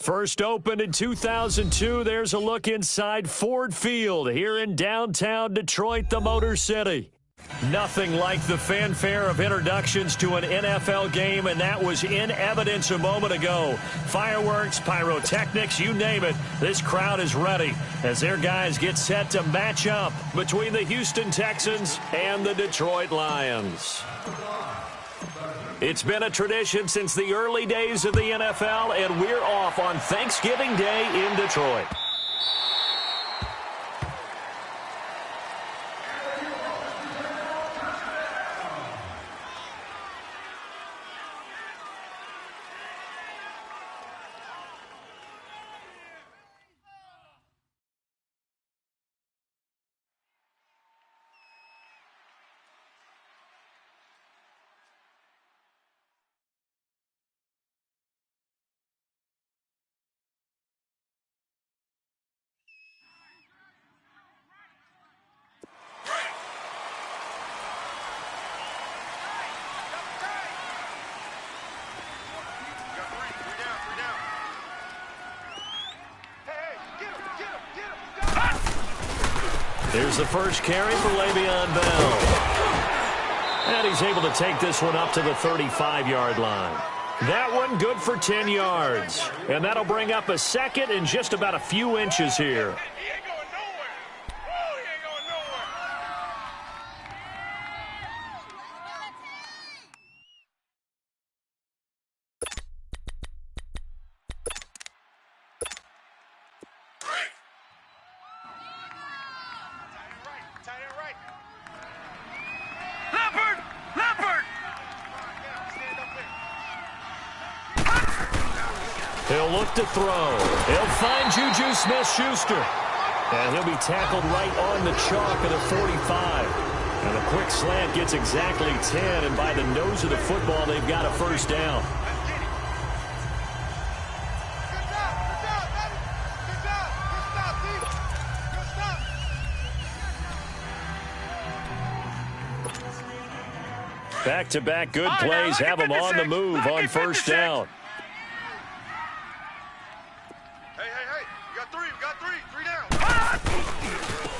First opened in 2002, there's a look inside Ford Field here in downtown Detroit, the Motor City. Nothing like the fanfare of introductions to an NFL game, and that was in evidence a moment ago. Fireworks, pyrotechnics, you name it, this crowd is ready as their guys get set to match up between the Houston Texans and the Detroit Lions. It's been a tradition since the early days of the NFL, and we're off on Thanksgiving Day in Detroit. Here's the first carry for Le'Veon Bell. And he's able to take this one up to the 35-yard line. That one good for 10 yards. And that'll bring up a second in just about a few inches here. He'll look to throw. He'll find Juju Smith-Schuster. And he'll be tackled right on the chalk at the 45. And a quick slant gets exactly 10. And by the nose of the football, they've got a first down. Back-to-back good plays have them on the move on first down.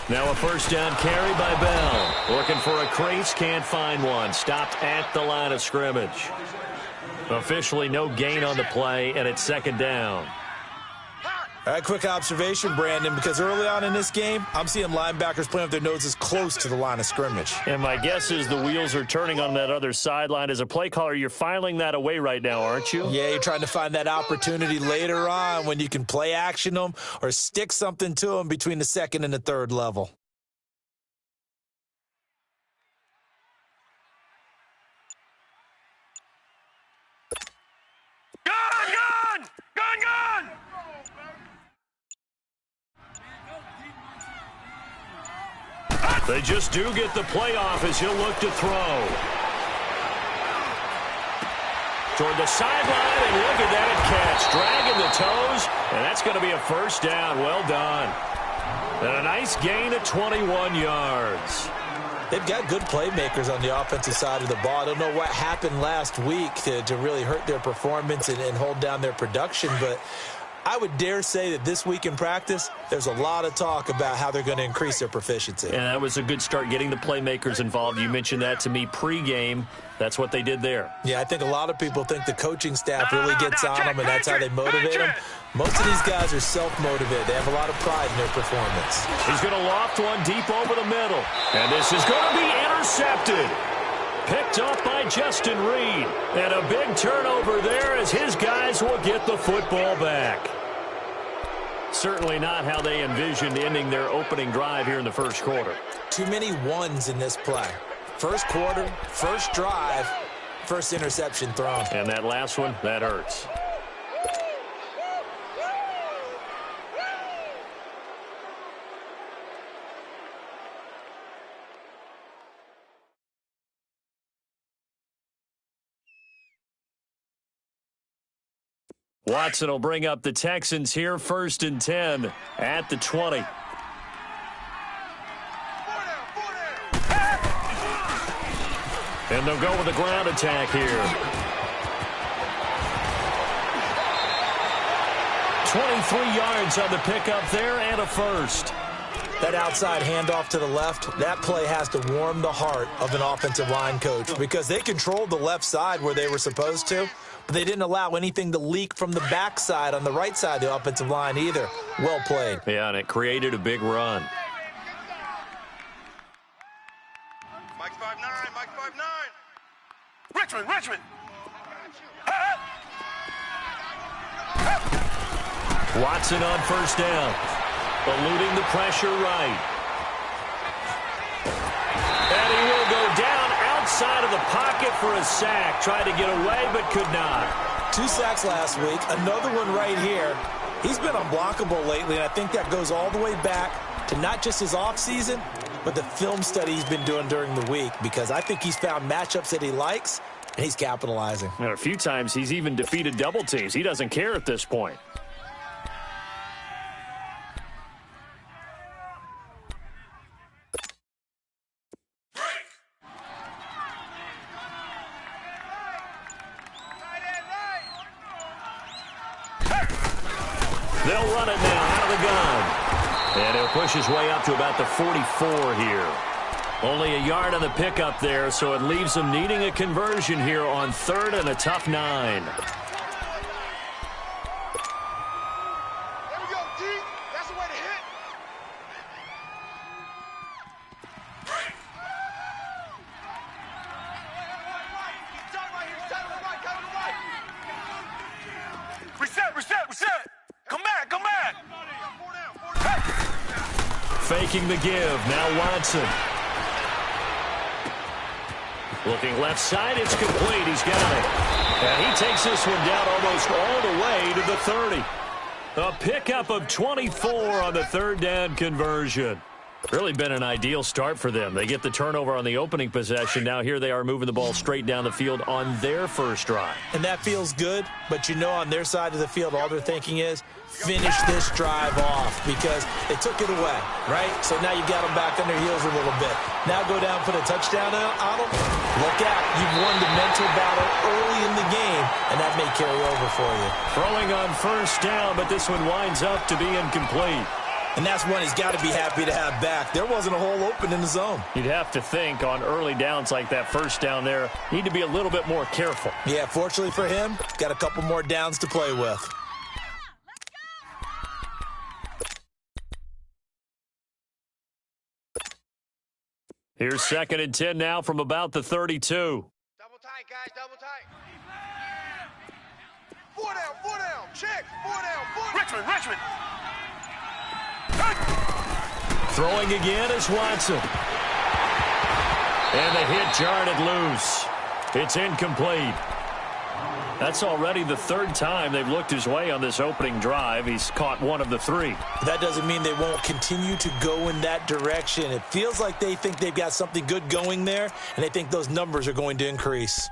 Now a first down carry by Bell. Looking for a crease, can't find one. Stopped at the line of scrimmage. Officially no gain on the play, and it's second down. All right, quick observation, Brandon, because early on in this game, I'm seeing linebackers playing with their noses close to the line of scrimmage. And my guess is the wheels are turning on that other sideline. As a play caller, you're filing that away right now, aren't you? Yeah, you're trying to find that opportunity later on when you can play action them or stick something to them between the second and the third level. They just do get the playoff as he'll look to throw. Toward the sideline, and look at that catch. Dragging the toes, and that's going to be a first down. Well done. And a nice gain of 21 yards. They've got good playmakers on the offensive side of the ball. I don't know what happened last week to really hurt their performance and hold down their production, but I would dare say that this week in practice, there's a lot of talk about how they're going to increase their proficiency. And that was a good start, getting the playmakers involved. You mentioned that to me pregame. That's what they did there. Yeah, I think a lot of people think the coaching staff really gets on them, and that's how they motivate them. Most of these guys are self-motivated. They have a lot of pride in their performance. He's going to loft one deep over the middle. And this is going to be intercepted. Picked up by Justin Reed. And a big turnover there as his guys will get the football back. Certainly not how they envisioned ending their opening drive here in the first quarter. Too many ones in this play. First quarter, first drive, first interception thrown. And that last one, that hurts. Watson will bring up the Texans here, 1st and 10 at the 20. And they'll go with a ground attack here. 23 yards on the pickup there and a first. That outside handoff to the left, that play has to warm the heart of an offensive line coach because they controlled the left side where they were supposed to, but they didn't allow anything to leak from the backside on the right side of the offensive line either. Well played. Yeah, and it created a big run. Mike 5'9", Mike 5'9". Richmond. Watson on first down. Eluding the pressure right. And he will go down outside of the pocket for a sack. Tried to get away, but could not. 2 sacks last week. Another one right here. He's been unblockable lately, and I think that goes all the way back to not just his offseason, but the film study he's been doing during the week, because I think he's found matchups that he likes, and he's capitalizing. And a few times he's even defeated double teams. He doesn't care at this point. They'll run it now out of the gun. And he'll push his way up to about the 44 here. Only a yard on the pickup there, so it leaves them needing a conversion here on 3rd and a tough 9. There we go, D. That's the way to hit. Reset. Come back. Faking the give. Now Watson. Looking left side. It's complete. He's got it. And he takes this one down almost all the way to the 30. A pickup of 24 on the 3rd down conversion. Really been an ideal start for them. They get the turnover on the opening possession. Now here they are moving the ball straight down the field on their first drive. And that feels good, but you know on their side of the field, all they're thinking is finish this drive off because they took it away, right? So now you got them back on their heels a little bit. Now go down, put a touchdown on them. Look out. You've won the mental battle early in the game, and that may carry over for you. Throwing on first down, but this one winds up to be incomplete. And that's one he's got to be happy to have back. There wasn't a hole open in the zone. You'd have to think on early downs like that first down there, need to be a little bit more careful. Yeah, fortunately for him, got a couple more downs to play with. Here's 2nd and 10 now from about the 32. Double tight, guys, double tight. 4 down, check, 4 down. Richmond. Throwing again is Watson. And the hit jarred it loose. It's incomplete. That's already the 3rd time they've looked his way on this opening drive. He's caught 1 of the 3. That doesn't mean they won't continue to go in that direction. It feels like they think they've got something good going there, and they think those numbers are going to increase.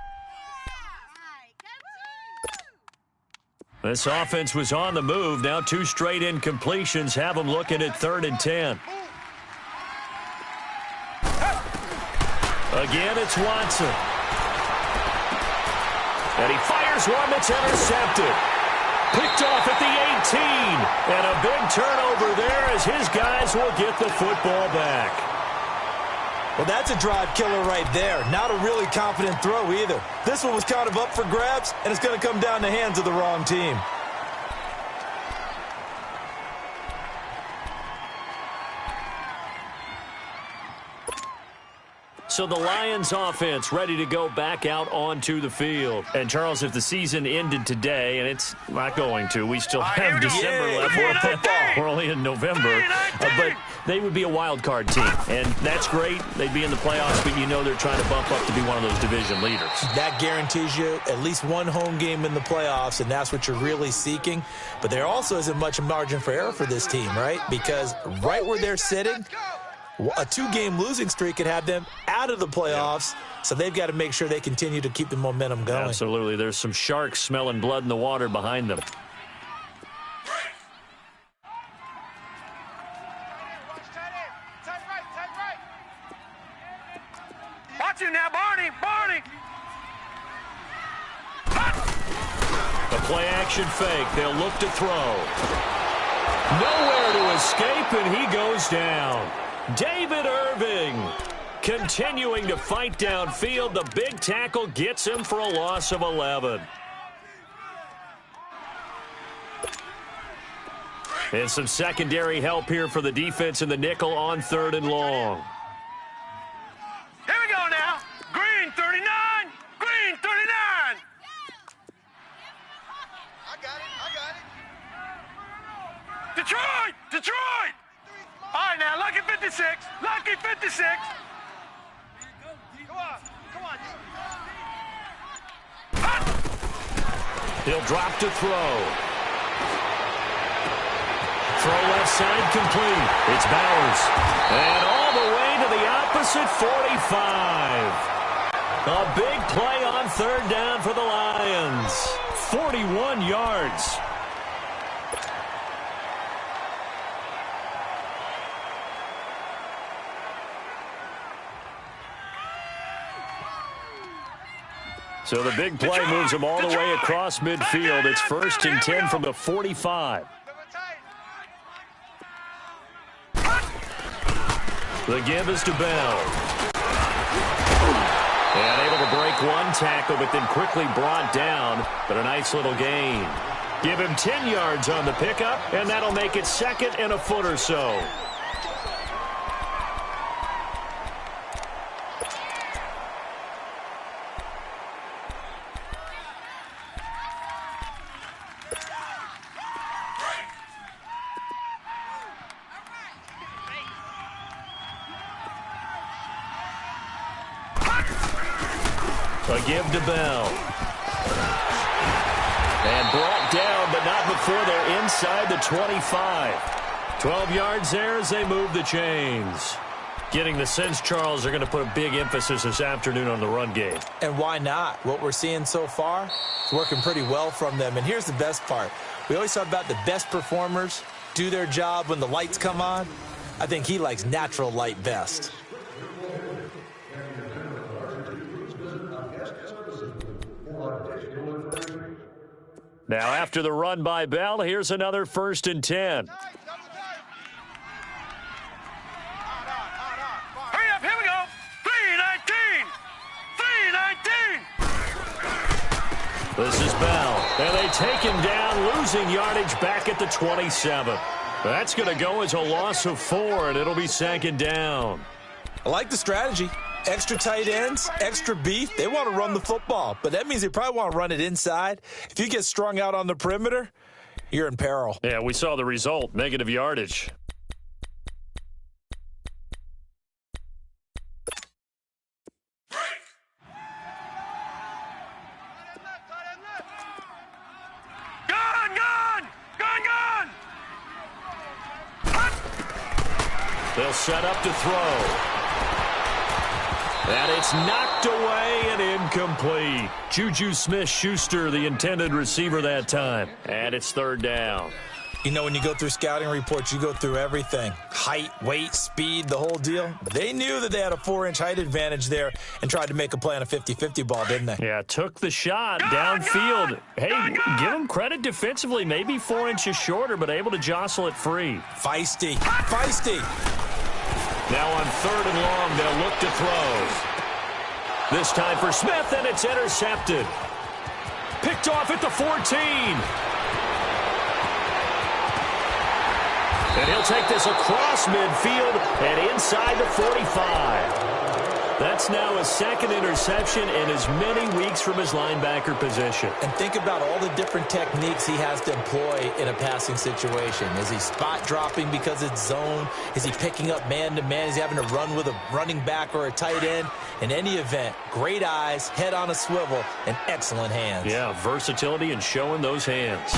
This offense was on the move. Now 2 straight incompletions have them looking at 3rd and 10. Again, it's Watson. And he fires one that's intercepted. Picked off at the 18. And a big turnover there as his guys will get the football back. Well, that's a drive killer right there. Not a really confident throw either. This one was kind of up for grabs, and it's going to come down the hands of the wrong team. So the Lions offense ready to go back out onto the field. And, Charles, if the season ended today, and it's not going to, we still have December left. We're only in November. But they would be a wild card team. And that's great. They'd be in the playoffs, but you know they're trying to bump up to be one of those division leaders. That guarantees you at least one home game in the playoffs, and that's what you're really seeking. But there also isn't much margin for error for this team, right? Because right where they're sitting, a 2-game losing streak could have them out of the playoffs, so they've got to make sure they continue to keep the momentum going. Absolutely. There's some sharks smelling blood in the water behind them. Watch you now, Barney. A play-action fake. They'll look to throw. Nowhere to escape, and he goes down. David Irving continuing to fight downfield. The big tackle gets him for a loss of 11. And some secondary help here for the defense in the nickel on 3rd and long. Here we go now. Green 39. Green 39. I got it. Detroit. All right, now, Lucky 56. Lucky 56. Come on. He'll drop to throw. Throw left side complete. It's Bowers. And all the way to the opposite 45. A big play on 3rd down for the Lions. 41 yards. So the big play moves them all the way across midfield. It's 1st and 10 from the 45. The give is to Bell. And able to break one tackle, but then quickly brought down. But a nice little gain. Give him 10 yards on the pickup, and that'll make it 2nd and a foot or so. A give to Bell. And brought down, but not before they're inside the 25. 12 yards there as they move the chains. Getting the sense, Charles, they're going to put a big emphasis this afternoon on the run game. And why not? What we're seeing so far is working pretty well from them. And here's the best part. We always talk about the best performers do their job when the lights come on. I think he likes natural light best. Now, after the run by Bell, here's another 1st and 10. Hurry up, here we go. 319. This is Bell. And they take him down, losing yardage back at the 27. That's going to go as a loss of 4, and it'll be 2nd down. I like the strategy. Extra tight ends, extra beef. They want to run the football, but that means they probably want to run it inside. If you get strung out on the perimeter, you're in peril. Yeah, we saw the result, negative yardage. Gun! They'll set up to throw. And it's knocked away and incomplete. Juju Smith-Schuster, the intended receiver that time. And it's 3rd down. You know, when you go through scouting reports, you go through everything. Height, weight, speed, the whole deal. They knew that they had a 4-inch height advantage there and tried to make a play on a 50-50 ball, didn't they? Yeah, took the shot downfield. Hey, give them credit defensively. Maybe 4 inches shorter, but able to jostle it free. Feisty. Now on 3rd and long, they'll look to throw. This time for Smith, and it's intercepted. Picked off at the 14. And he'll take this across midfield and inside the 45. That's now his 2nd interception in as many weeks from his linebacker position. And think about all the different techniques he has to employ in a passing situation. Is he spot dropping because it's zone? Is he picking up man-to-man? Is he having to run with a running back or a tight end? In any event, great eyes, head on a swivel, and excellent hands. Yeah, versatility and showing those hands.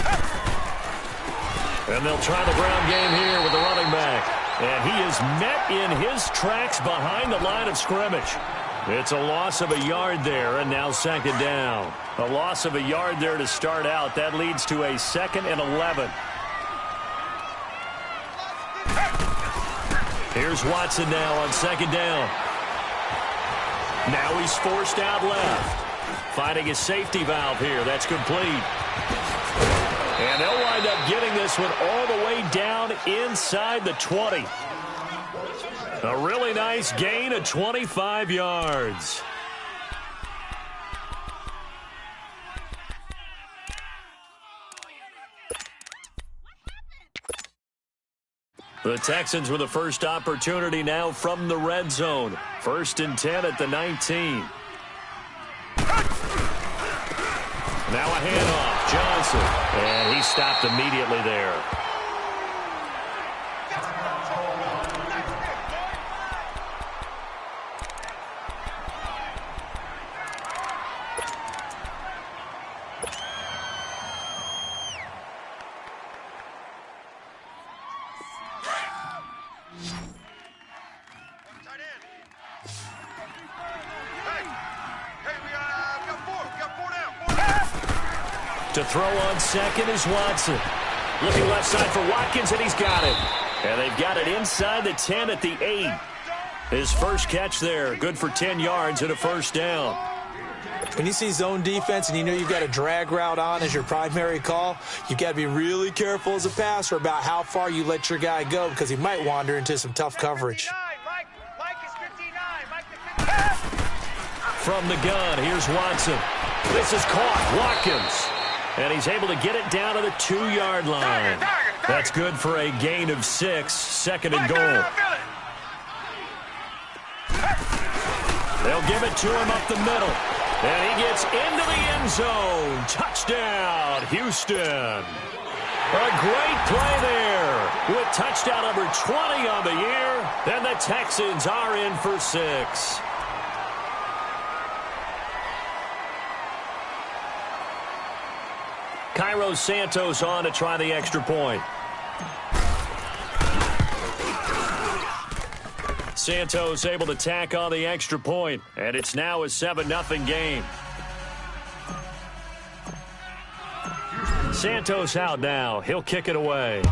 And they'll try the ground game here with the running back. And he is met in his tracks behind the line of scrimmage. It's a loss of a yard there, and now 2nd down. A loss of a yard there to start out. That leads to a 2nd and 11. Here's Watson now on 2nd down. Now he's forced out left. Finding his safety valve here. That's complete. And they'll wind up getting this one all the way down inside the 20. A really nice gain of 25 yards. The Texans with the first opportunity now from the red zone. 1st and 10 at the 19. Now a handoff, Johnson. And he stopped immediately there. To throw on second is Watson. Looking left side for Watkins, and he's got it. And they've got it inside the 10 at the 8. His first catch there, good for 10 yards and a first down. When you see zone defense and you know you've got a drag route on as your primary call, you've got to be really careful as a passer about how far you let your guy go because he might wander into some tough coverage. Mike is 59. Mike is 59. From the gun, here's Watson. This is caught, Watkins. And he's able to get it down to the 2-yard line. That's good for a gain of 6, 2nd and goal. They'll give it to him up the middle. And he gets into the end zone. Touchdown, Houston. A great play there. With touchdown number 20 on the year, and the Texans are in for 6. Cairo Santos on to try the extra point. Santos able to tack on the extra point, and it's now a 7-0 game. Santos out now. He'll kick it away.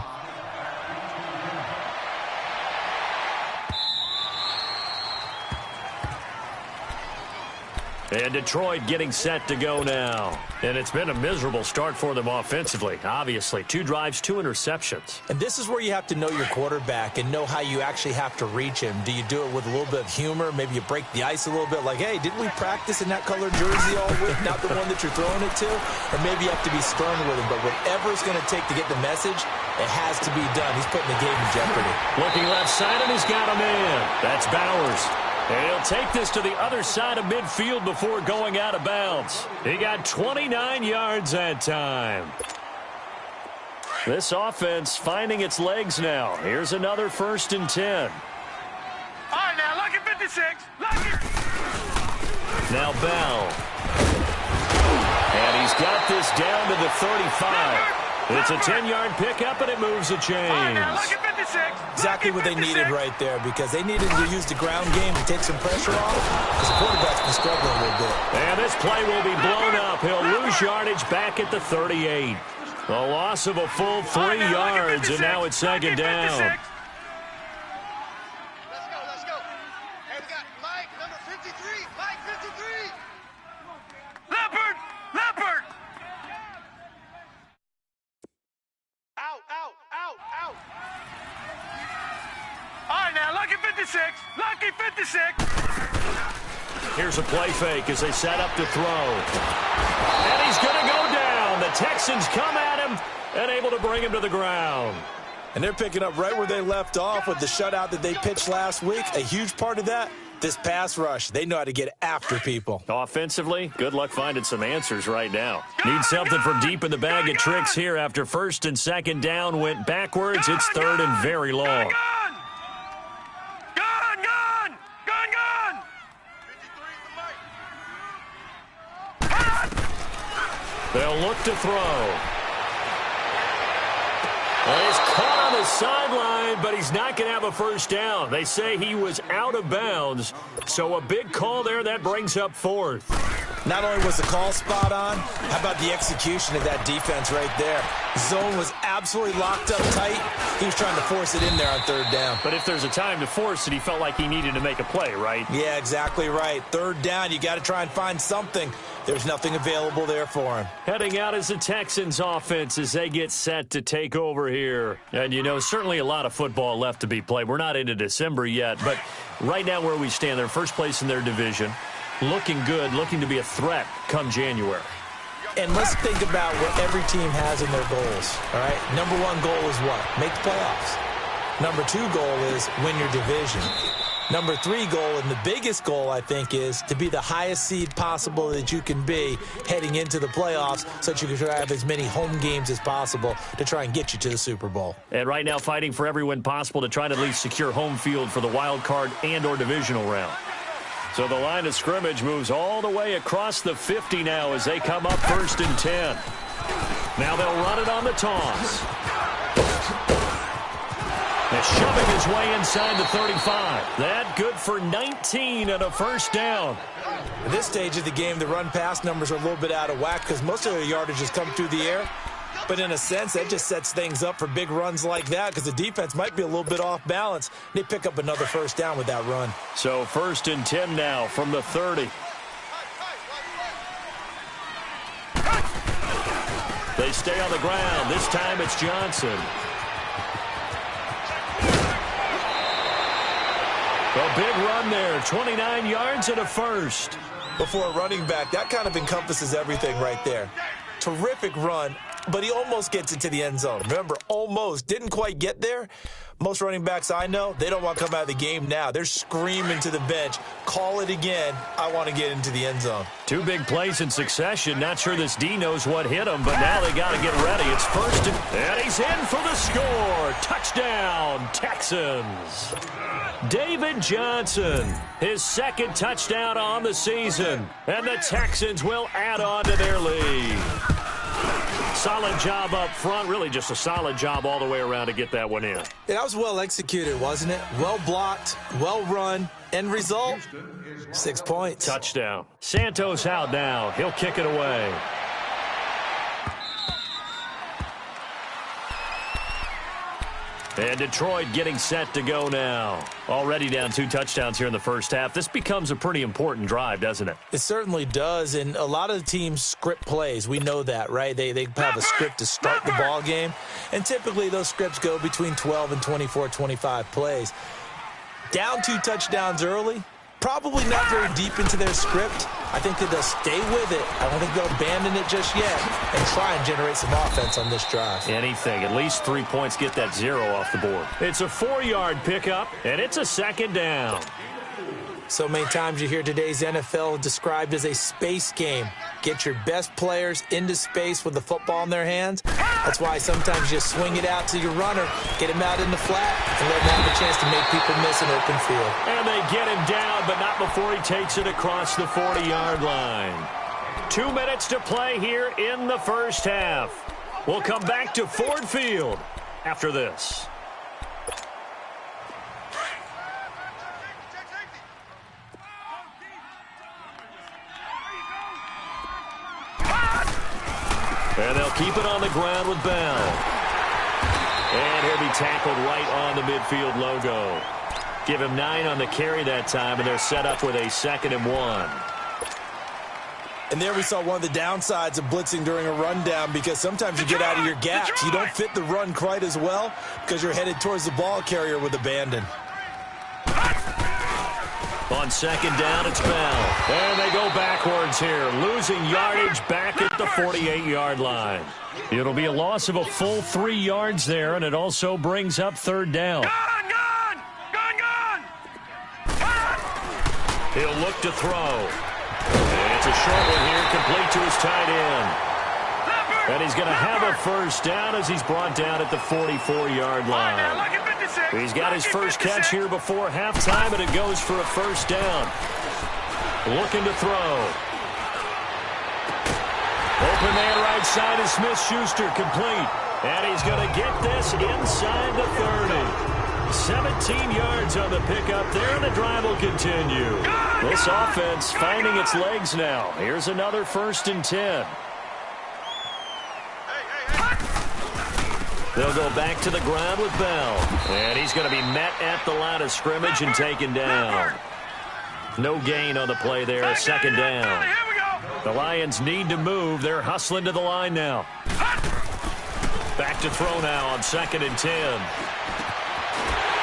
And Detroit getting set to go now. And it's been a miserable start for them offensively, obviously. 2 drives, 2 interceptions. And this is where you have to know your quarterback and know how you actually have to reach him. Do you do it with a little bit of humor? Maybe you break the ice a little bit like, hey, didn't we practice in that colored jersey all week? Not the one that you're throwing it to? Or maybe you have to be stern with him. But whatever it's going to take to get the message, it has to be done. He's putting the game in jeopardy. Looking left side, and he's got a man. That's Bowers. And he'll take this to the other side of midfield before going out of bounds. He got 29 yards that time. This offense finding its legs now. Here's another 1st and 10. All right, now, lucky 56. Lucky. Now Bell. And he's got this down to the 35. It's a 10-yard pickup, and it moves the chains. All right, now, lucky 56. Exactly what they needed right there because they needed to use the ground game to take some pressure off because the quarterback's been struggling a little bit. And this play will be blown up. He'll lose yardage back at the 38. A loss of a full 3 yards, and now it's 2nd down. Let's go. Hey, we got Mike, number 53. Mike, 53. Leopard. Out. All right, now, lucky 56. Lucky 56. Here's a play fake as they set up to throw. And he's going to go down. The Texans come at him and able to bring him to the ground. And they're picking up right where they left off with the shutout that they pitched last week. A huge part of that, this pass rush. They know how to get after people. Offensively, good luck finding some answers right now. Need something from deep in the bag of tricks here after 1st and 2nd down went backwards. It's 3rd and very long. Gun. They'll look to throw. Well, he's caught on the sideline, but he's not going to have a first down. They say he was out of bounds, so a big call there. That brings up 4th. Not only was the call spot on, how about the execution of that defense right there? Zone was absolutely locked up tight. He was trying to force it in there on third down. But if there's a time to force it, he felt like he needed to make a play, right? Yeah, exactly right. Third down, you got to try and find something. There's nothing available there for him. Heading out is the Texans offense as they get set to take over here. And, you know, certainly a lot of football left to be played. We're not into December yet, but right now where we stand, they're first place in their division. Looking good, looking to be a threat come January. And let's think about what every team has in their goals, all right? Number one goal is what? Make the playoffs. Number two goal is win your division. Number three goal, and the biggest goal, I think, is to be the highest seed possible that you can be heading into the playoffs so that you can try to have as many home games as possible to try and get you to the Super Bowl. And right now fighting for every win possible to try to at least secure home field for the wild card and or divisional round. So the line of scrimmage moves all the way across the 50 now as they come up 1st and 10. Now they'll run it on the toss. And shoving his way inside the 35. That good for 19 and a first down. At this stage of the game, the run-pass numbers are a little bit out of whack because most of the yardage has come through the air. But in a sense, that just sets things up for big runs like that because the defense might be a little bit off balance. They pick up another first down with that run. So 1st and 10 now from the 30. They stay on the ground. This time it's Johnson. A big run there, 29 yards and a first. Before a running back, that kind of encompasses everything right there. Terrific run, but he almost gets it to the end zone. Remember, almost. Didn't quite get there. Most running backs I know, they don't want to come out of the game now. They're screaming to the bench, call it again. I want to get into the end zone. Two big plays in succession. Not sure this D knows what hit him, but now they got to get ready. It's 1st and he's in for the score. Touchdown, Texans. David Johnson, his 2nd touchdown on the season, and the Texans will add on to their lead. Solid job up front, really just a solid job all the way around to get that one in. That was well executed, wasn't it? Well blocked, well run, end result, 6 points. Touchdown. Santos out now. He'll kick it away. And Detroit getting set to go now. Already down 2 touchdowns here in the first half. This becomes a pretty important drive, doesn't it? It certainly does, and a lot of the teams script plays. We know that, right? They have a script to start the ball game, and typically those scripts go between 12 and 24, 25 plays. Down 2 touchdowns early, probably not very deep into their script. I think that they'll stay with it. I don't think they'll abandon it just yet and try and generate some offense on this drive. Anything. At least 3 points, get that 0 off the board. It's a 4-yard pickup, and it's a 2nd down. So many times you hear today's NFL described as a space game. Get your best players into space with the football in their hands. That's why sometimes you swing it out to your runner, get him out in the flat, and let him have a chance to make people miss an open field. And they get him down, but not before he takes it across the 40-yard line. 2 minutes to play here in the first half. We'll come back to Ford Field after this. And they'll keep it on the ground with Bell. And he'll be tackled right on the midfield logo. Give him 9 on the carry that time, and they're set up with a 2nd and 1. And there we saw one of the downsides of blitzing during a rundown because sometimes you get out of your gaps. You don't fit the run quite as well because you're headed towards the ball carrier with abandon. On 2nd down, it's Bell. And they go backwards here, losing yardage back at the 48-yard line. It'll be a loss of a full 3 yards there, and it also brings up 3rd down. Gone! He'll look to throw. And it's a short one here, complete to his tight end. And he's going to have a first down as he's brought down at the 44-yard line. He's got his first catch here before halftime, and it goes for a first down. Looking to throw. Open man right side is Smith-Schuster, complete. And he's going to get this inside the 30. 17 yards on the pickup there, and the drive will continue. This offense finding its legs now. Here's another 1st and 10. They'll go back to the ground with Bell. And he's going to be met at the line of scrimmage and taken down. No gain on the play there, second down. The Lions need to move. They're hustling to the line now. Back to throw now on 2nd and 10.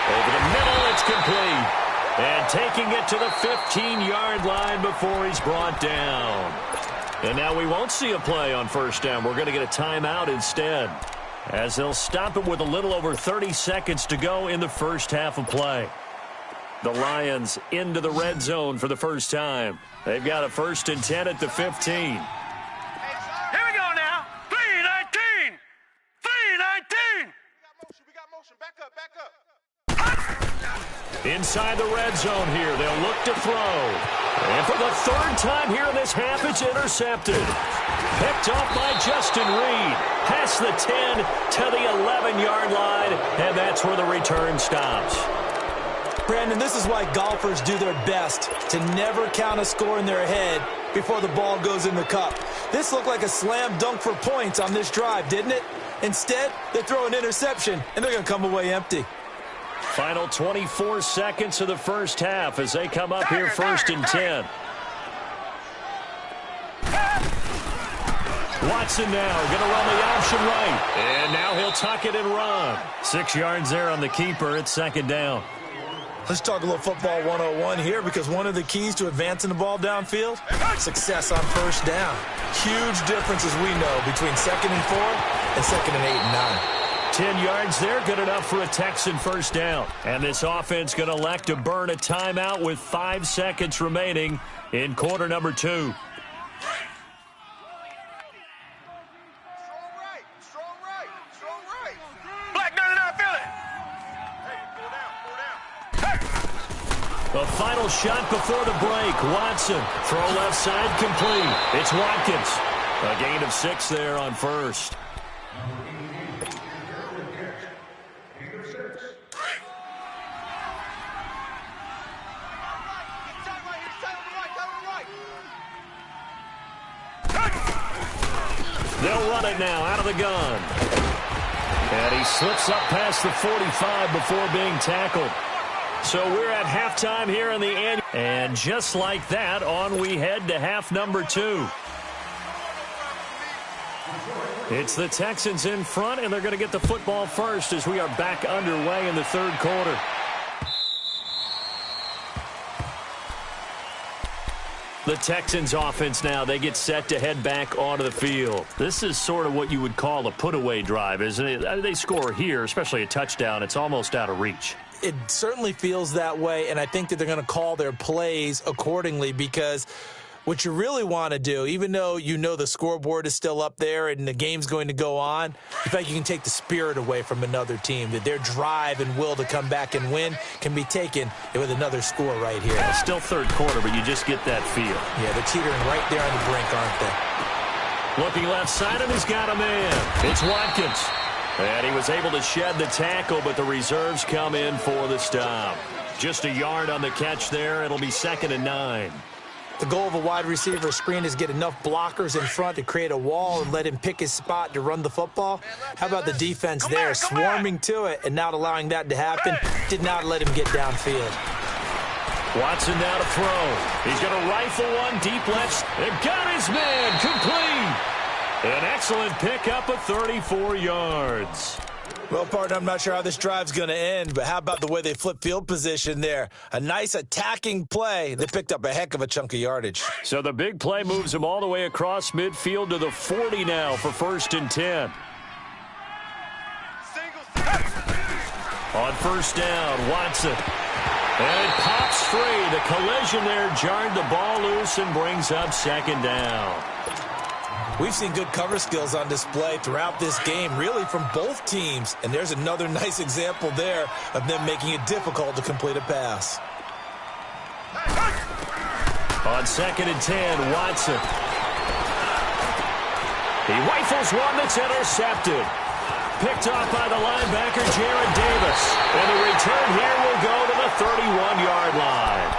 Over the middle, it's complete. And taking it to the 15-yard line before he's brought down. And now we won't see a play on first down. We're going to get a timeout instead, as they'll stop it with a little over 30 seconds to go in the first half of play. The Lions into the red zone for the first time. They've got a 1st and 10 at the 15. Here we go now. 3-19. 3-19. We got motion. Back up. Inside the red zone here, they'll look to throw. And for the 3rd time here in this half, it's intercepted. Picked off by Justin Reed. Past the 10 to the 11-yard line, and that's where the return stops. Brandon, this is why golfers do their best to never count a score in their head before the ball goes in the cup. This looked like a slam dunk for points on this drive, didn't it? Instead, they throw an interception, and they're going to come away empty. Final 24 seconds of the first half as they come up here 1st and 10. Watson now going to run the option right. And now he'll tuck it and run. 6 yards there on the keeper. It's 2nd down. Let's talk a little football 101 here, because one of the keys to advancing the ball downfield, success on first down. Huge difference, as we know, between 2nd and 4 and 2nd and 8 and 9. 10 yards there, good enough for a Texan first down. And this offense going to elect to burn a timeout with 5 seconds remaining in quarter number 2. Strong right. Black 99, feel it. Hey, pull down. The final shot before the break. Watson, throw left side, complete. It's Watkins. A gain of 6 there on first. They'll run it now out of the gun. And he slips up past the 45 before being tackled. So we're at halftime here in the end. And just like that, on we head to half number 2. It's the Texans in front, and they're going to get the football first as we are back underway in the 3rd quarter. The Texans offense now, they get set to head back onto the field. This is sort of what you would call a put-away drive, isn't it? They score here, especially a touchdown. It's almost out of reach. It certainly feels that way, and I think that they're going to call their plays accordingly, because what you really want to do, even though you know the scoreboard is still up there and the game's going to go on, in fact, you can take the spirit away from another team, that their drive and will to come back and win can be taken with another score right here. It's still 3rd quarter, but you just get that feel. Yeah, they're teetering right there on the brink, aren't they? Looking left side, and he's got a man. It's Watkins. And he was able to shed the tackle, but the reserves come in for the stop. Just a yard on the catch there. It'll be 2nd and 9. The goal of a wide receiver screen is get enough blockers in front to create a wall and let him pick his spot to run the football. How about the defense there, swarming to it and not allowing that to happen? Did not let him get downfield. Watson now to throw. He's going to rifle one deep left. They've got his man complete. An excellent pickup of 34 yards. Well, partner, I'm not sure how this drive's going to end, but how about the way they flip field position there? A nice attacking play. They picked up a heck of a chunk of yardage. So the big play moves them all the way across midfield to the 40 now for 1st and 10. On first down, Watson. And it pops free. The collision there jarred the ball loose and brings up 2nd down. We've seen good cover skills on display throughout this game, really from both teams. And there's another nice example there of them making it difficult to complete a pass. On 2nd and 10, Watson. He rifles one that's intercepted. Picked off by the linebacker, Jared Davis. And the return here will go to the 31-yard line.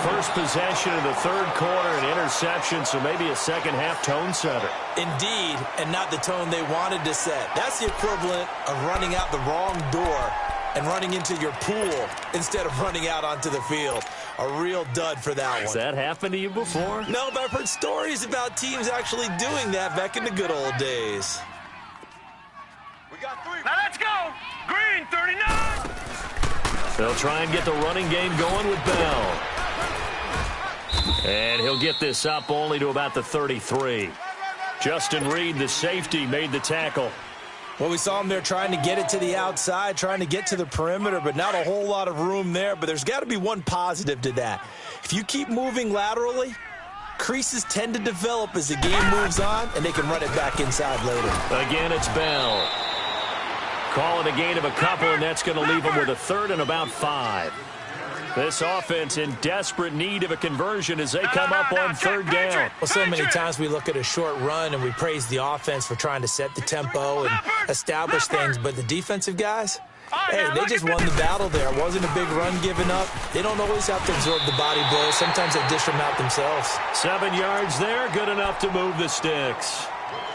First possession of the third quarter, an interception, so maybe a second-half tone setter. Indeed, and not the tone they wanted to set. That's the equivalent of running out the wrong door and running into your pool instead of running out onto the field. A real dud for that one. Has that happened to you before? No, but I've heard stories about teams actually doing that back in the good old days. We got 3. Now let's go. Green, 39. They'll try and get the running game going with Bell. And he'll get this up only to about the 33. Justin Reed, the safety, made the tackle. Well, we saw him there trying to get it to the outside, trying to get to the perimeter, but not a whole lot of room there. But there's got to be one positive to that. If you keep moving laterally, creases tend to develop as the game moves on, and they can run it back inside later. Again, it's Bell. Call it a gain of a couple, and that's going to leave them with a third and about 5. This offense in desperate need of a conversion as they come up on third down. Well, so many times we look at a short run and we praise the offense for trying to set the tempo and establish things, but the defensive guys, hey, they just won the battle there. It wasn't a big run given up. They don't always have to absorb the body blows. Sometimes they dish them out themselves. 7 yards there, good enough to move the sticks.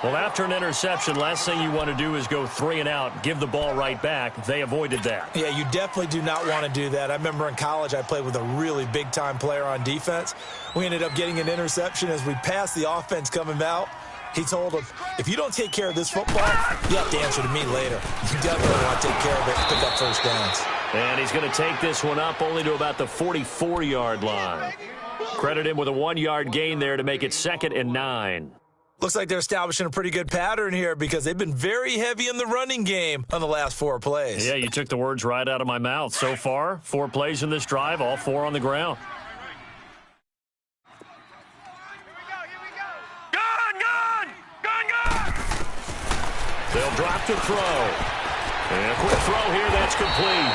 Well, after an interception, last thing you want to do is go 3 and out, give the ball right back. They avoided that. Yeah, you definitely do not want to do that. I remember in college I played with a really big-time player on defense. We ended up getting an interception as we passed the offense coming out. He told him, if you don't take care of this football, you have to answer to me later. You definitely want to take care of it and pick up first downs. And he's going to take this one up only to about the 44-yard line. Credit him with a 1-yard gain there to make it 2nd and 9. Looks like they're establishing a pretty good pattern here because they've been very heavy in the running game on the last 4 plays. Yeah, you took the words right out of my mouth. So far, 4 plays in this drive, all 4 on the ground. They'll drop to throw. And a quick throw here, that's complete.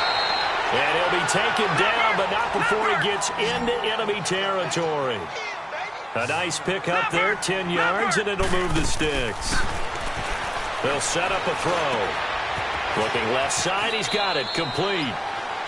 And he'll be taken down, but not before he gets into enemy territory. A nice pickup there, 10 yards, and it'll move the sticks. They'll set up a throw. Looking left side, he's got it, complete.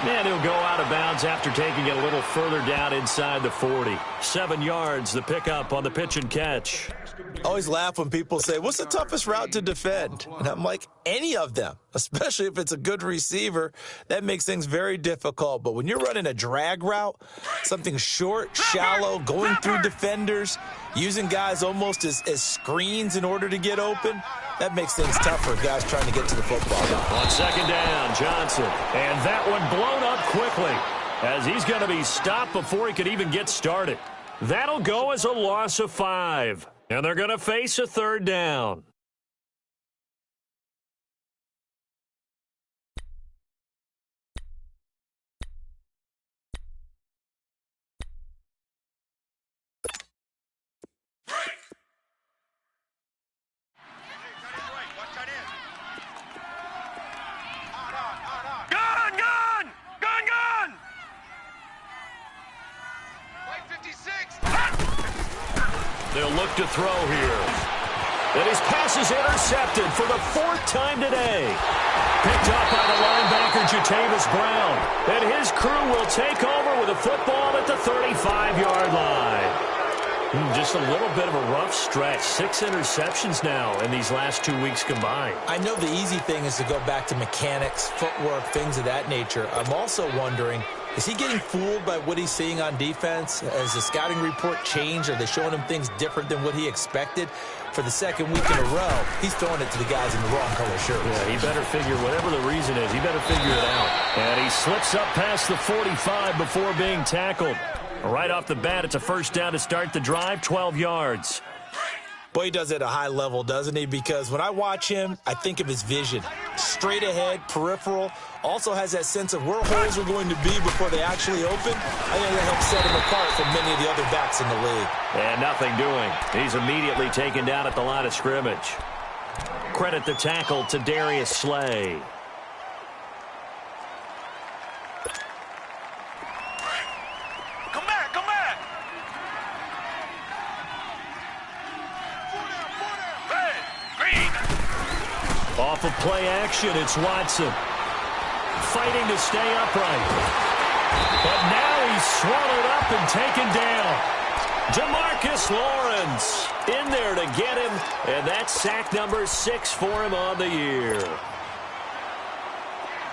And he'll go out of bounds after taking it a little further down inside the 40. 7 yards, the pickup on the pitch and catch. I always laugh when people say, what's the toughest route to defend? And I'm like, any of them, especially if it's a good receiver. That makes things very difficult. But when you're running a drag route, something short, shallow, going through defenders, using guys almost as screens in order to get open, that makes things tough for guys trying to get to the football. On 2nd down, Johnson. And that one blown up quickly as he's going to be stopped before he could even get started. That'll go as a loss of 5. And they're going to face a 3rd down. They'll look to throw here. And his pass is intercepted for the 4th time today. Picked up by the linebacker, Jatavis Brown. And his crew will take over with a football at the 35-yard line. Just a little bit of a rough stretch. 6 interceptions now in these last 2 weeks combined. I know the easy thing is to go back to mechanics, footwork, things of that nature. I'm also wondering, is he getting fooled by what he's seeing on defense? Has the scouting report changed? Are they showing him things different than what he expected? For the 2nd week in a row, he's throwing it to the guys in the wrong color shirts. Yeah, he better figure, whatever the reason is, he better figure it out. And he slips up past the 45 before being tackled. Right off the bat, it's a 1st down to start the drive, 12 yards. Boy, he does it at a high level, doesn't he? Because when I watch him, I think of his vision. Straight ahead, peripheral. Also has that sense of where holes are going to be before they actually open. I think that helps set him apart from many of the other backs in the league. And nothing doing. He's immediately taken down at the line of scrimmage. Credit the tackle to Darius Slay. Come back, come back. Hey, Green. Off of play action, it's Watson. Fighting to stay upright. But now he's swallowed up and taken down. Demarcus Lawrence in there to get him, and that's sack number 6 for him on the year.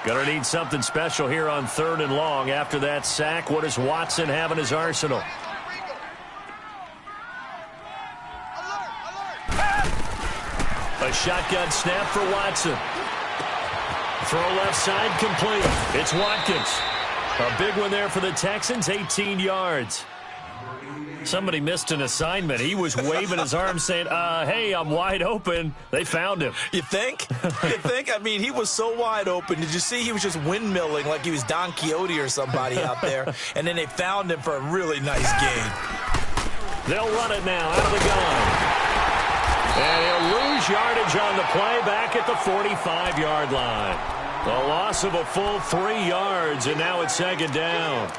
Gonna need something special here on 3rd and long. After that sack, what does Watson have in his arsenal? A shotgun snap for Watson. Throw left side complete. It's Watkins. A big one there for the Texans, 18 yards. Somebody missed an assignment. He was waving his arms saying, hey, I'm wide open. They found him. You think? You think? I mean, he was so wide open. Did you see he was just windmilling like he was Don Quixote or somebody out there? And then they found him for a really nice gain. They'll run it now out of the gun. And he'll lose yardage on the play back at the 45-yard line. A loss of a full 3 yards, and now it's 2nd down.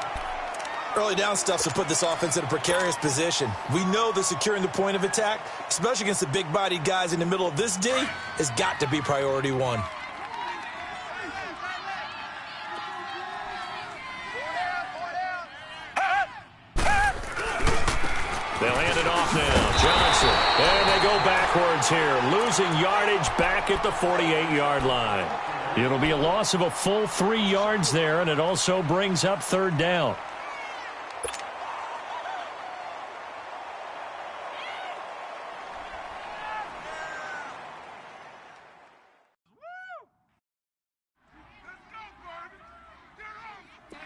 Early down stuff to put this offense in a precarious position. We know that securing the point of attack, especially against the big-bodied guys in the middle of this D, has got to be priority 1. They'll hand it off now. Johnson. And they go backwards here. Losing yardage back at the 48-yard line. It'll be a loss of a full 3 yards there, and it also brings up 3rd down.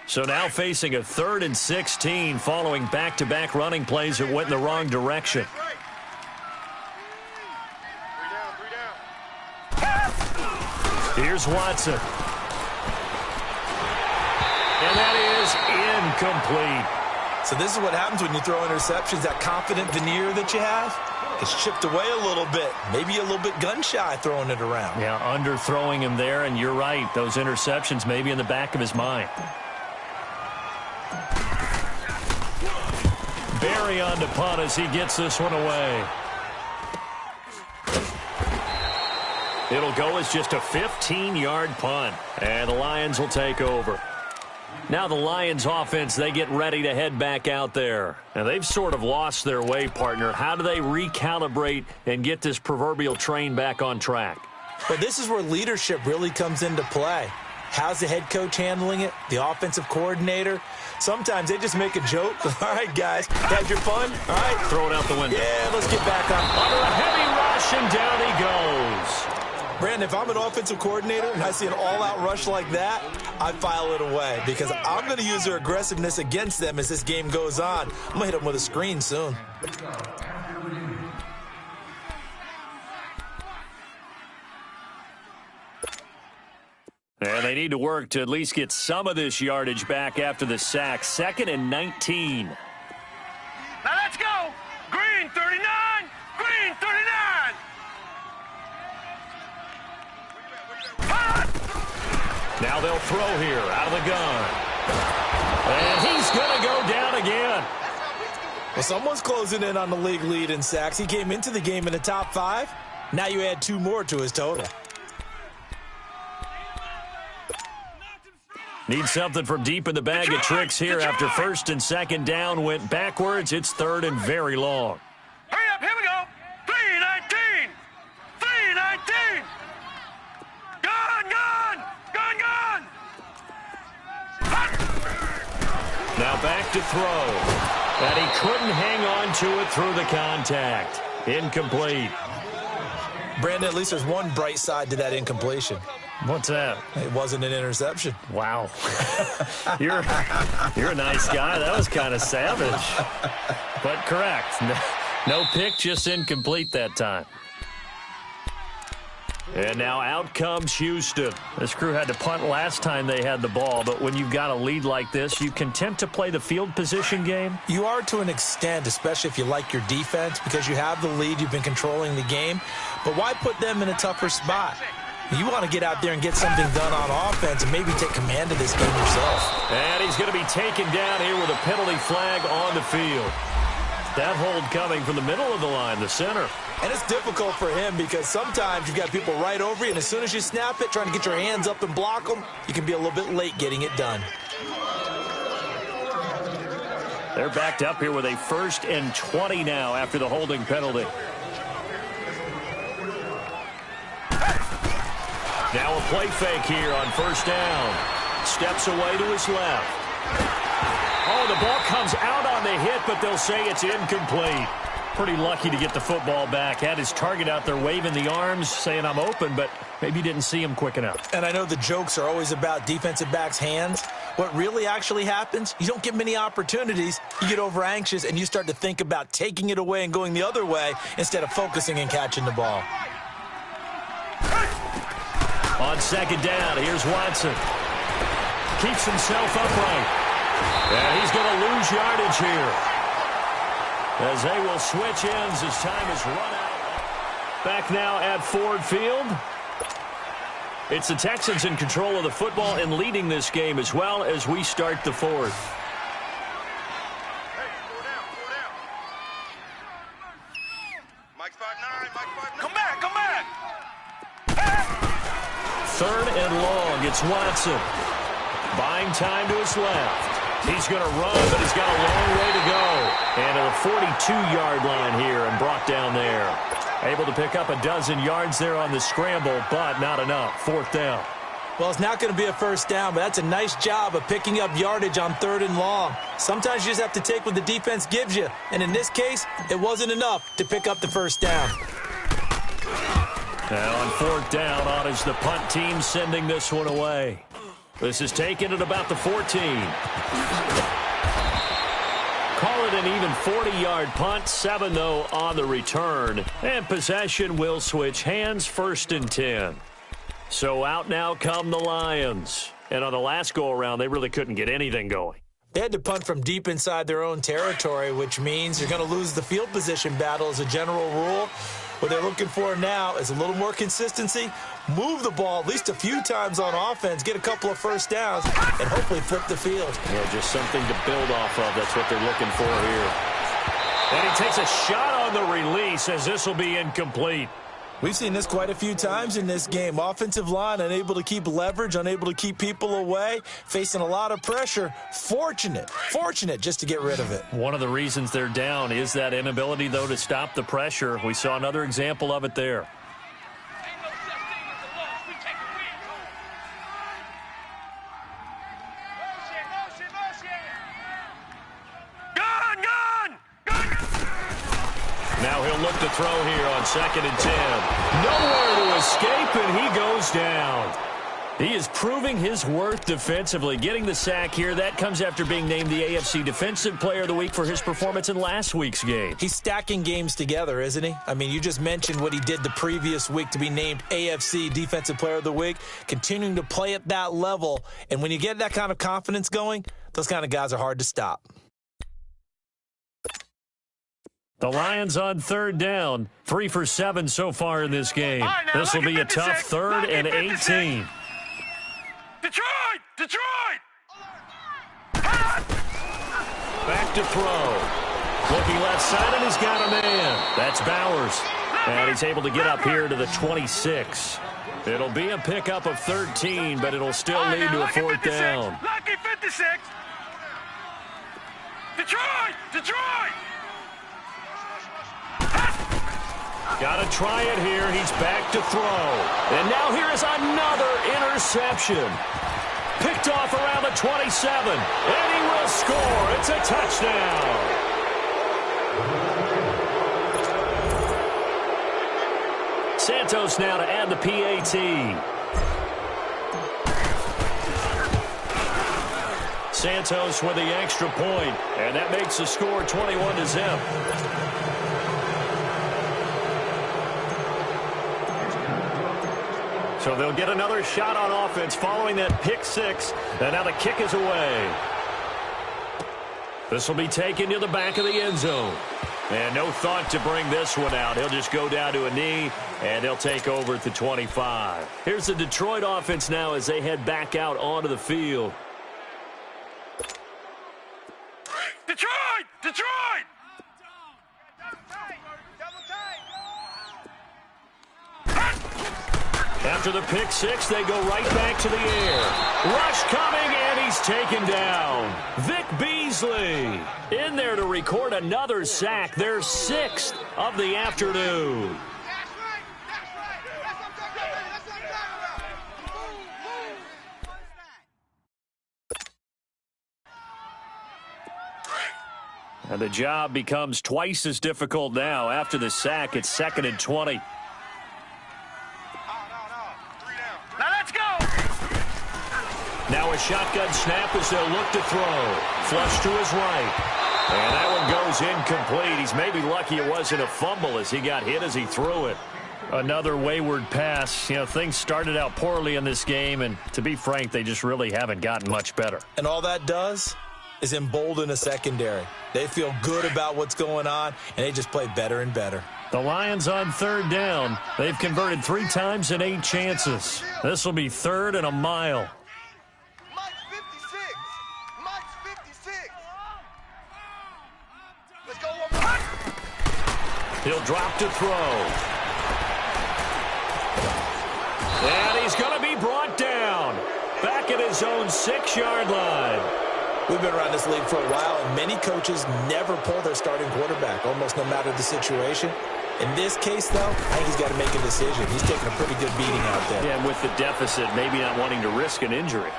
So now facing a 3rd and 16 following back-to-back running plays that went in the wrong direction. Here's Watson. And that is incomplete. So this is what happens when you throw interceptions. That confident veneer that you have gets chipped away a little bit. Maybe a little bit gun-shy throwing it around. Yeah, underthrowing him there, and you're right. Those interceptions may be in the back of his mind. Barry on to punt as he gets this one away. It'll go as just a 15-yard punt, and the Lions will take over. Now the Lions offense, they get ready to head back out there. Now they've sort of lost their way, partner. How do they recalibrate and get this proverbial train back on track? Well, this is where leadership really comes into play. How's the head coach handling it? The offensive coordinator? Sometimes they just make a joke. All right, guys, had your fun? All right. Throw it out the window. Yeah, let's get back on. Under a heavy rush, and down he goes. Brandon, if I'm an offensive coordinator and I see an all-out rush like that, I file it away because I'm going to use their aggressiveness against them as this game goes on. I'm going to hit them with a screen soon. And they need to work to at least get some of this yardage back after the sack. 2nd and 19. Now let's go. Green 39. Green 39. Now they'll throw here out of the gun. And he's going to go down again. Well, someone's closing in on the league lead in sacks. He came into the game in the top 5. Now you add 2 more to his total. Need something from deep in the bag of tricks here after 1st and 2nd down went backwards. It's 3rd and very long. Hurry up, here we go. 319. 319. Gone, gone. Gone, gone. Now back to throw. And he couldn't hang on to it through the contact. Incomplete. Brandon, at least there's one bright side to that incompletion. What's that? It wasn't an interception. Wow. You're a nice guy. That was kind of savage. But correct. No pick, just incomplete that time. And now out comes Houston. This crew had to punt last time they had the ball, but when you've got a lead like this, you content to play the field position game? You are to an extent, especially if you like your defense, because you have the lead, you've been controlling the game. But why put them in a tougher spot? You want to get out there and get something done on offense and maybe take command of this game yourself. And he's going to be taken down here with a penalty flag on the field. That hold coming from the middle of the line, the center. And it's difficult for him because sometimes you've got people right over you, and as soon as you snap it, trying to get your hands up and block them, you can be a little bit late getting it done. They're backed up here with a 1st and 20 now after the holding penalty. Now a play fake here on 1st down. Steps away to his left. Oh, the ball comes out on the hit, but they'll say it's incomplete. Pretty lucky to get the football back. Had his target out there waving the arms, saying I'm open, but maybe didn't see him quick enough. And I know the jokes are always about defensive backs' hands. What really actually happens, you don't get many opportunities. You get over anxious, and you start to think about taking it away and going the other way instead of focusing and catching the ball. On 2nd down, here's Watson. Keeps himself upright. And he's going to lose yardage here, as they will switch ends as time is run out. Back now at Ford Field. It's the Texans in control of the football and leading this game as well as we start the 4th. Come back, come back. 3rd and long. It's Watson. Buying time to his left. He's going to run, but he's got a long way to go. And to the 42-yard line here and brought down there. Able to pick up a dozen yards there on the scramble, but not enough. 4th down. Well, it's not going to be a 1st down, but that's a nice job of picking up yardage on 3rd and long. Sometimes you just have to take what the defense gives you. And in this case, it wasn't enough to pick up the 1st down. Now on 4th down, on is the punt team sending this one away. This is taken at about the 14. Call it an even 40-yard punt. 7, though, on the return. And possession will switch hands. 1st and 10. So out now come the Lions. And on the last go-around, they really couldn't get anything going. They had to punt from deep inside their own territory, which means you're going to lose the field position battle as a general rule. What they're looking for now is a little more consistency, move the ball at least a few times on offense, get a couple of 1st downs, and hopefully flip the field. Yeah, just something to build off of. That's what they're looking for here. And he takes a shot on the release as this will be incomplete. We've seen this quite a few times in this game. Offensive line unable to keep leverage, unable to keep people away, facing a lot of pressure. Fortunate just to get rid of it. One of the reasons they're down is that inability, though, to stop the pressure. We saw another example of it there. Now he'll look to throw here on 2nd and 10. Nowhere to escape, and he goes down. He is proving his worth defensively, getting the sack here. That comes after being named the AFC Defensive Player of the Week for his performance in last week's game. He's stacking games together, isn't he? I mean, you just mentioned what he did the previous week to be named AFC Defensive Player of the Week, continuing to play at that level. And when you get that kind of confidence going, those kind of guys are hard to stop. The Lions on 3rd down. 3 for 7 so far in this game. Right, this will be a tough 3rd and 18. Detroit! Back to throw. Looking left side, and he's got a man. That's Bowers. And he's able to get up here to the 26. It'll be a pickup of 13, but it'll still lead to a 4th down. Lucky 56. Detroit! Got to try it here. He's back to throw. And now here is another interception. Picked off around the 27. And he will score. It's a touchdown. Santos now to add the PAT. Santos with the extra point. And that makes the score 21-0. So they'll get another shot on offense following that pick 6. And now the kick is away. This will be taken to the back of the end zone. And no thought to bring this one out. He'll just go down to a knee, and they'll take over at the 25. Here's the Detroit offense now as they head back out onto the field. Detroit! After the pick six, they go right back to the air. Rush coming, and he's taken down. Vic Beasley in there to record another sack, their sixth of the afternoon. And the job becomes twice as difficult now. After the sack, it's 2nd and 20. Now let's go! Now a shotgun snap as they'll look to throw. Flush to his right. And that one goes incomplete. He's maybe lucky it wasn't a fumble as he got hit as he threw it. Another wayward pass. You know, things started out poorly in this game, and to be frank, they just really haven't gotten much better. And all that does is embolden a secondary. They feel good about what's going on, and they just play better and better. The Lions on 3rd down. They've converted 3 times in 8 chances. This will be 3rd and a mile. Mike's 56. Mike's 56. Let's go one more. He'll drop to throw. And he's going to be brought down. Back at his own 6-yard line. We've been around this league for a while, and many coaches never pull their starting quarterback, almost no matter the situation. In this case, though, I think he's got to make a decision. He's taking a pretty good beating out there. Yeah, and with the deficit, maybe not wanting to risk an injury.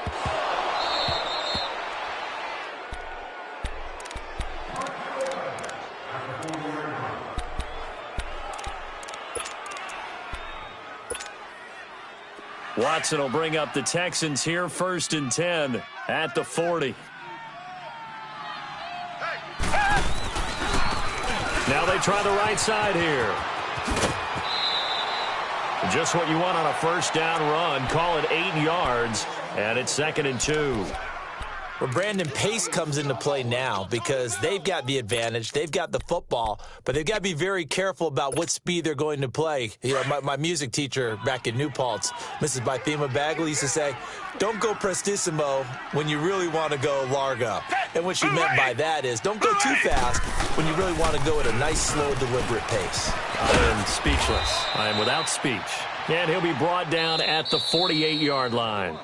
Watson will bring up the Texans here, 1st and 10 at the 40. Now they try the right side here. Just what you want on a 1st down run. Call it 8 yards, and it's 2nd and 2. Well, Brandon, pace comes into play now because they've got the advantage. They've got the football, but they've got to be very careful about what speed they're going to play. You know, my music teacher back in New Paltz, Mrs. Bythema Bagley, used to say, don't go prestissimo when you really want to go largo. And what she meant by that is don't go too fast when you really want to go at a nice, slow, deliberate pace. I am speechless. I am without speech. And he'll be brought down at the 48-yard line.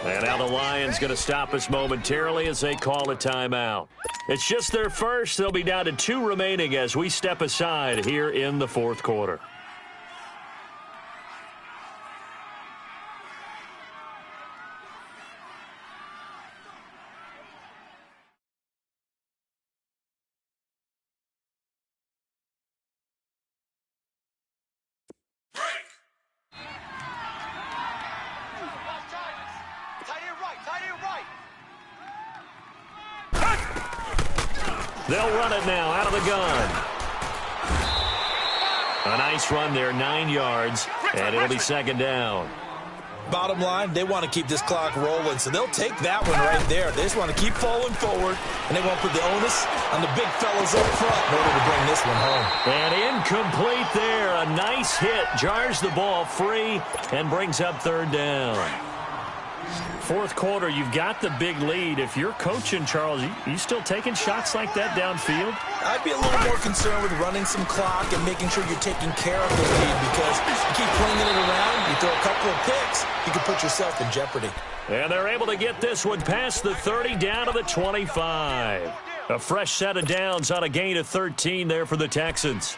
And now the Lions going to stop us momentarily as they call a timeout. It's just their first. They'll be down to 2 remaining as we step aside here in the 4th quarter. They'll run it now out of the gun. A nice run there, 9 yards, and it'll be 2nd down. Bottom line, they want to keep this clock rolling, so they'll take that one right there. They just want to keep falling forward, and they won't put the onus on the big fellas up front in order to bring this one home. And incomplete there. A nice hit. Jars the ball free and brings up 3rd down. 4th quarter, you've got the big lead. If you're coaching, Charles, you still taking shots like that downfield? I'd be a little more concerned with running some clock and making sure you're taking care of the lead, because you keep flinging it around, you throw a couple of picks, you can put yourself in jeopardy. And they're able to get this one past the 30 down to the 25. A fresh set of downs on a gain of 13 there for the Texans.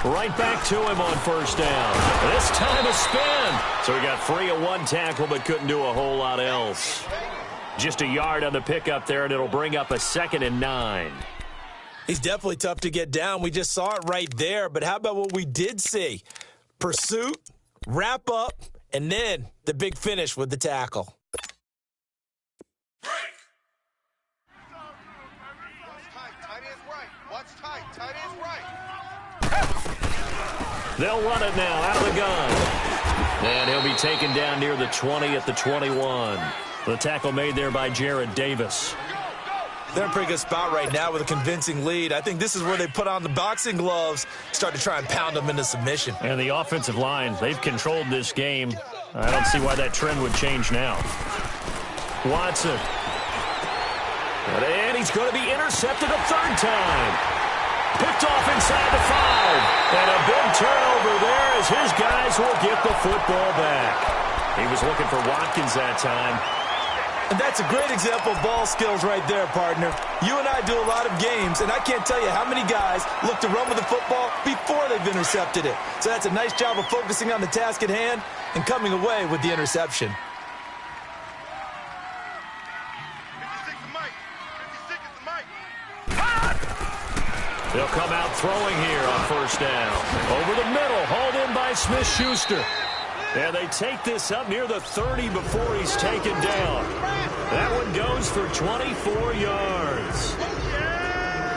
Right back to him on 1st down. This time a spin. So he got free of 1 tackle but couldn't do a whole lot else. Just a yard on the pickup there, and it'll bring up a 2nd and 9. He's definitely tough to get down. We just saw it right there. But how about what we did see? Pursuit, wrap up, and then the big finish with the tackle. They'll run it now out of the gun. And he'll be taken down near the 20 at the 21. The tackle made there by Jared Davis. They're in a pretty good spot right now with a convincing lead. I think this is where they put on the boxing gloves, start to try and pound them into submission. And the offensive line, they've controlled this game. I don't see why that trend would change now. Watson. And he's going to be intercepted a third time. Picked off inside the 5. And a big turnover there as his guys will get the football back. He was looking for Watkins that time. And that's a great example of ball skills right there, partner. You and I do a lot of games, and I can't tell you how many guys look to run with the football before they've intercepted it. So that's a nice job of focusing on the task at hand and coming away with the interception. 56 is Mike. 56 is Mike. They'll come out throwing here on first down. Over the middle, hauled in by Smith-Schuster. And they take this up near the 30 before he's taken down. That one goes for 24 yards.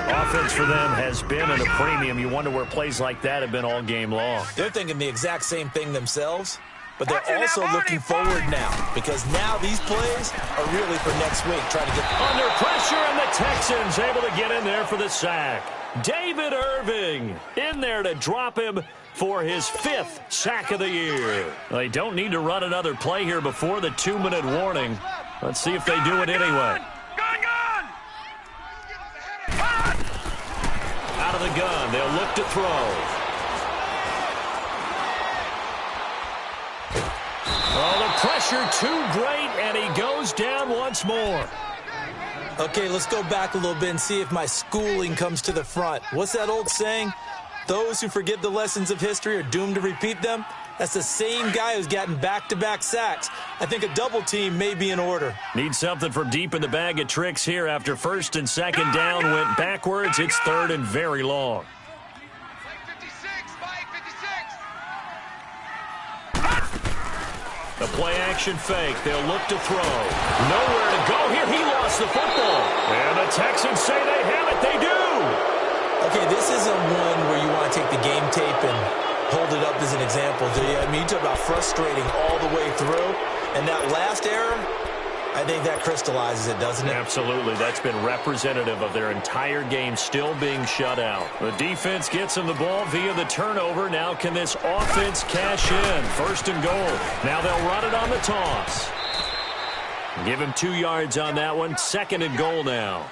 Offense for them has been at a premium. You wonder where plays like that have been all game long. They're thinking the exact same thing themselves, but they're also looking forward now because now these plays are really for next week. Trying to get under pressure, and the Texans able to get in there for the sack. David Irving in there to drop him for his 5th sack of the year. They don't need to run another play here before the 2-minute warning. Let's see if they do it anyway. Gun! Out of the gun, they'll look to throw. Oh, the pressure too great, and he goes down once more. Okay, let's go back a little bit and see if my schooling comes to the front. What's that old saying? Those who forget the lessons of history are doomed to repeat them. That's the same guy who's gotten back-to-back sacks. I think a double team may be in order. Need something from deep in the bag of tricks here after first and second down went backwards. It's third and very long. Mike 56, Mike 56. The play-action fake. They'll look to throw. Nowhere to go here. He lost the football. And the Texans say they have it. They do. Okay, this isn't one where you want to take the game tape and hold it up as an example, do you? I mean, you talk about frustrating all the way through. And that last error, I think that crystallizes it, doesn't it? Absolutely. That's been representative of their entire game still being shut out. The defense gets them the ball via the turnover. Now can this offense cash in? First and goal. Now they'll run it on the toss. Give him 2 yards on that one. Second and goal now.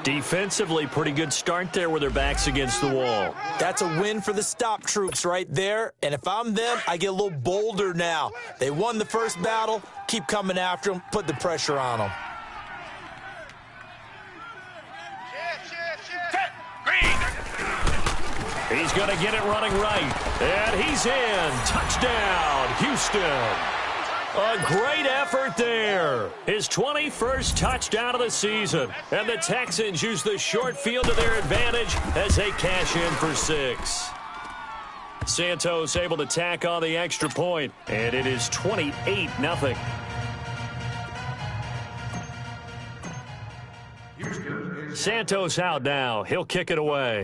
Defensively, pretty good start there with their backs against the wall. That's a win for the stop troops right there. And if I'm them, I get a little bolder now. They won the first battle. Keep coming after them. Put the pressure on them. Green. He's going to get it running right. And he's in. Touchdown, Houston. A great effort there. His 21st touchdown of the season. And the Texans use the short field to their advantage as they cash in for 6. Santos able to tack on the extra point. And it is 28-0. Santos out now. He'll kick it away.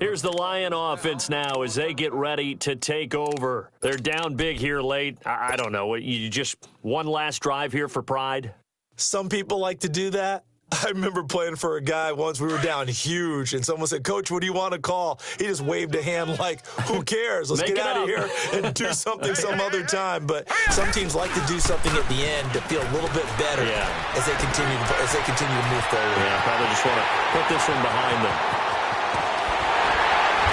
Here's the Lion offense now as they get ready to take over. They're down big here late. I don't know. You just one last drive here for pride? Some people like to do that. I remember playing for a guy once. We were down huge, and someone said, "Coach, what do you want to call?" He just waved a hand like, who cares? Let's get out of here and do something some other time. But some teams like to do something at the end to feel a little bit better as they continue to move forward. Yeah, probably just want to put this one behind them.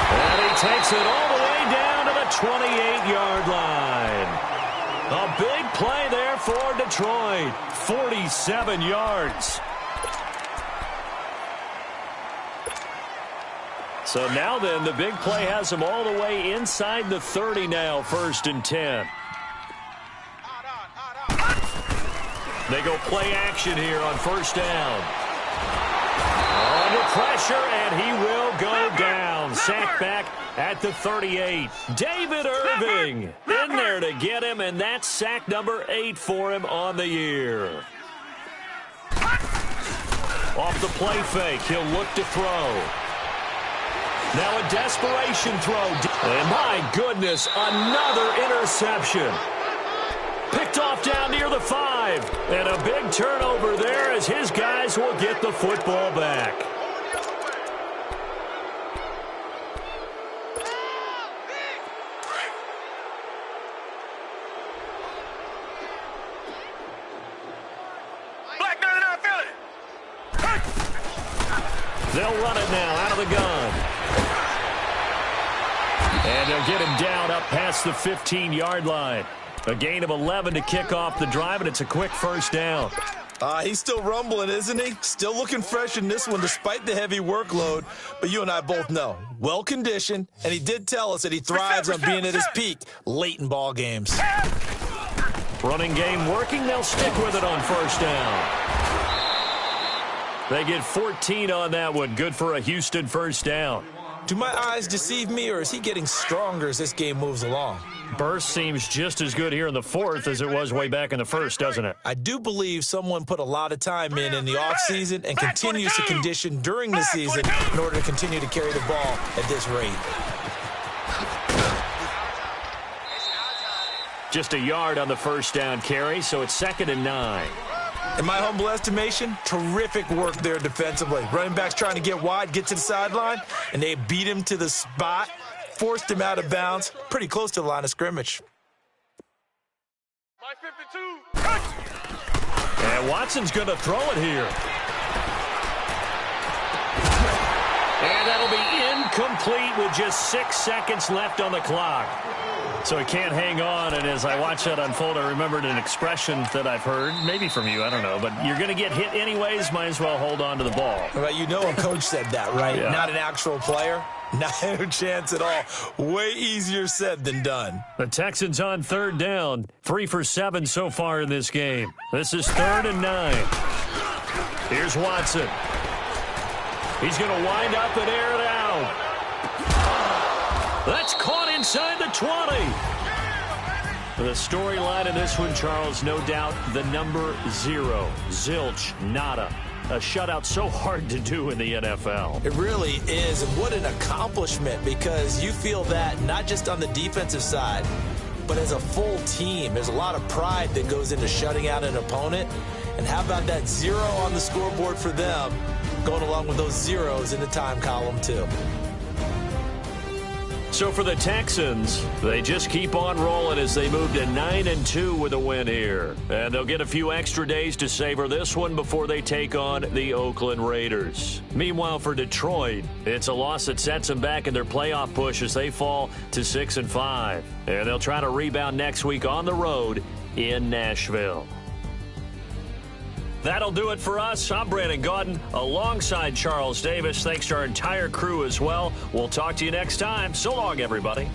And he takes it all the way down to the 28-yard line. A big play there for Detroit. 47 yards. So now then, the big play has them all the way inside the 30 now, 1st and 10. They go play action here on first down. Under pressure, and he will go down. Sacked back at the 38. David Irving in there to get him, and that's sack number 8 for him on the year. Off the play fake, he'll look to throw. Now a desperation throw. And my goodness, another interception. Picked off down near the 5. And a big turnover there as his guys will get the football back. They'll run it now out of the gun. And they'll get him down up past the 15-yard line. A gain of 11 to kick off the drive, and it's a quick first down. He's still rumbling, isn't he? Still looking fresh in this one despite the heavy workload. But you and I both know, well-conditioned, and he did tell us that he thrives on being at his peak late in ball games. Running game working. They'll stick with it on first down. They get 14 on that one. Good for a Houston first down. Do my eyes deceive me, or is he getting stronger as this game moves along? Burst seems just as good here in the fourth as it was way back in the first, doesn't it? I do believe someone put a lot of time in the offseason and continues to condition during the season in order to continue to carry the ball at this rate. Just a yard on the first down carry, so it's 2nd and 9. In my humble estimation, terrific work there defensively. Running back's trying to get wide, get to the sideline, and they beat him to the spot, forced him out of bounds, pretty close to the line of scrimmage. And Watson's going to throw it here. And that'll be incomplete with just 6 seconds left on the clock. So he can't hang on, and as I watch that unfold, I remembered an expression that I've heard, maybe from you, I don't know, but you're going to get hit anyways, might as well hold on to the ball. Well, you know a coach said that, right? Yeah. Not an actual player. No chance at all. Way easier said than done. The Texans on 3rd down, 3 for 7 so far in this game. This is 3rd and 9. Here's Watson. He's going to wind up and air it out. That's caught inside the 20. The storyline in this one, Charles, no doubt the number 0. Zilch, nada. A shutout so hard to do in the NFL. It really is, and what an accomplishment, because you feel that not just on the defensive side, but as a full team. There's a lot of pride that goes into shutting out an opponent. And how about that 0 on the scoreboard for them, going along with those zeros in the time column, too. So for the Texans, they just keep on rolling as they move to 9-2 with a win here. And they'll get a few extra days to savor this one before they take on the Oakland Raiders. Meanwhile, for Detroit, it's a loss that sets them back in their playoff push as they fall to 6-5. And they'll try to rebound next week on the road in Nashville. That'll do it for us. I'm Brandon Gaudin alongside Charles Davis. Thanks to our entire crew as well. We'll talk to you next time. So long, everybody.